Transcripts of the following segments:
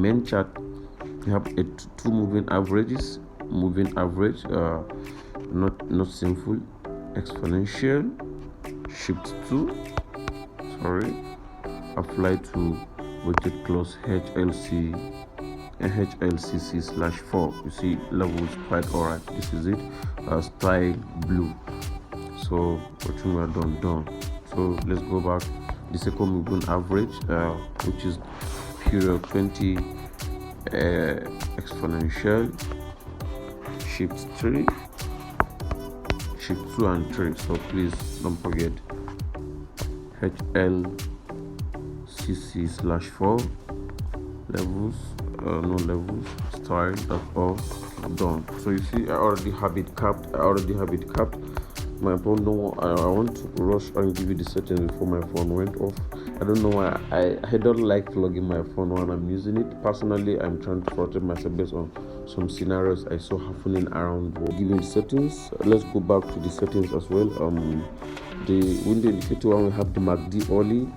main chart, we have two moving averages, moving average, not simple, exponential, shift 2, apply to weighted close HLCC/4. You see levels quite alright. This is it, style blue. So what we are done. So let's go back. The second moving average, which is period 20, exponential, shift 3, shift 2 and 3. So please don't forget HLCC/4 levels, no levels, style, that's all done. So you see I already have it capped. My phone, no, I want to rush and give you the settings before my phone went off. I don't know why. I don't like logging my phone when I'm using it. Personally, I'm trying to protect myself based on some scenarios I saw happening around. Giving the settings, let's go back to the settings as well. The window indicator one, we have the MACD early,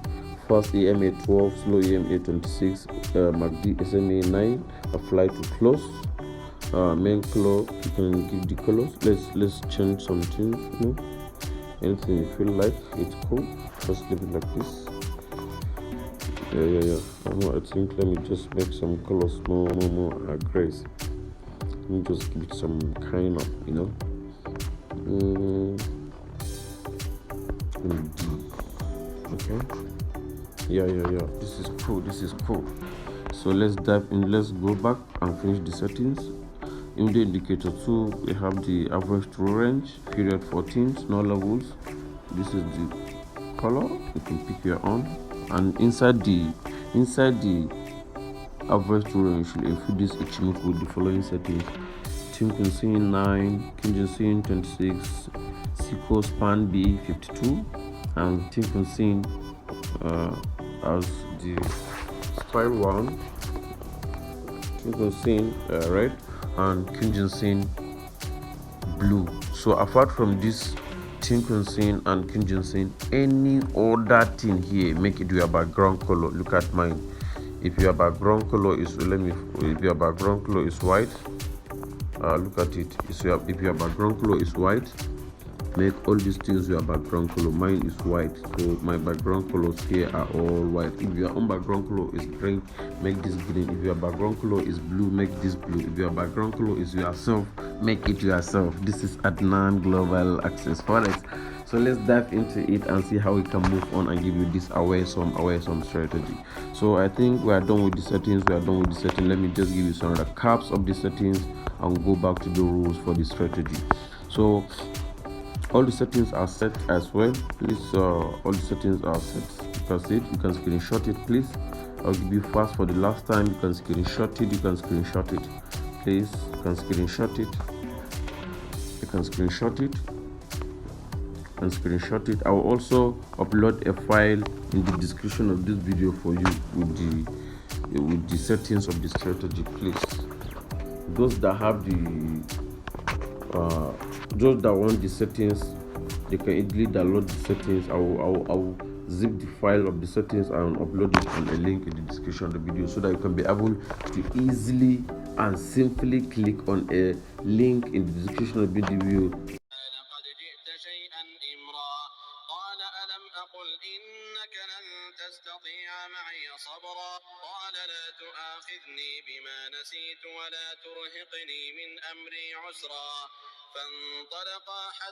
fast EMA 12, slow EMA 26, MACD SMA 9, apply to close. Main color, you can give the colors. Let's change something, anything you feel like it's cool. Just leave it like this. Yeah. I think let me just make some colors more aggressive. Let me just give it some kind of, okay. Yeah. This is cool. So let's dive in. Let's go back and finish the settings. In the indicator 2, we have the average true range, period 14, no levels. This is the color, you can pick your own. And inside the average true range, you should include this achievement with the following settings: timeframe 9, contingency 26, sequence span B 52, and timeframe as the style 1, timeframe red, and contingency blue. So apart from this timeframe and contingency, any other thing here, make it your background color. Look at mine. If your background color is white, look at it. If your background color is white, make all these things your background color. Mine is white, so my background colors here are all white. If your own background color is green, make this green. If your background color is blue, make this blue. If your background color is yourself, make it yourself. This is Adnan Global Access Forex. So let's dive into it and see how we can move on and give you this away some strategy. So I think we are done with the settings. Let me just give you some recaps of the settings and go back to the rules for the strategy. So all the settings are set as well. Please, all the settings are set. You can see it. You can screenshot it, please. I'll give you fast for the last time. You can screenshot it. Please, you can screenshot it. I will also upload a file in the description of this video for you with the settings of the strategy. Please, those that have those that want the settings, they can easily download the settings. I will zip the file of the settings and upload it on a link in the description of the video, so that you can be able to easily and simply click on a link in the description of the video. تستطيع معي صبرا قال لا تؤاخذني بما نسيت ولا ترهقني من أمري عسرا فانطلقا حتى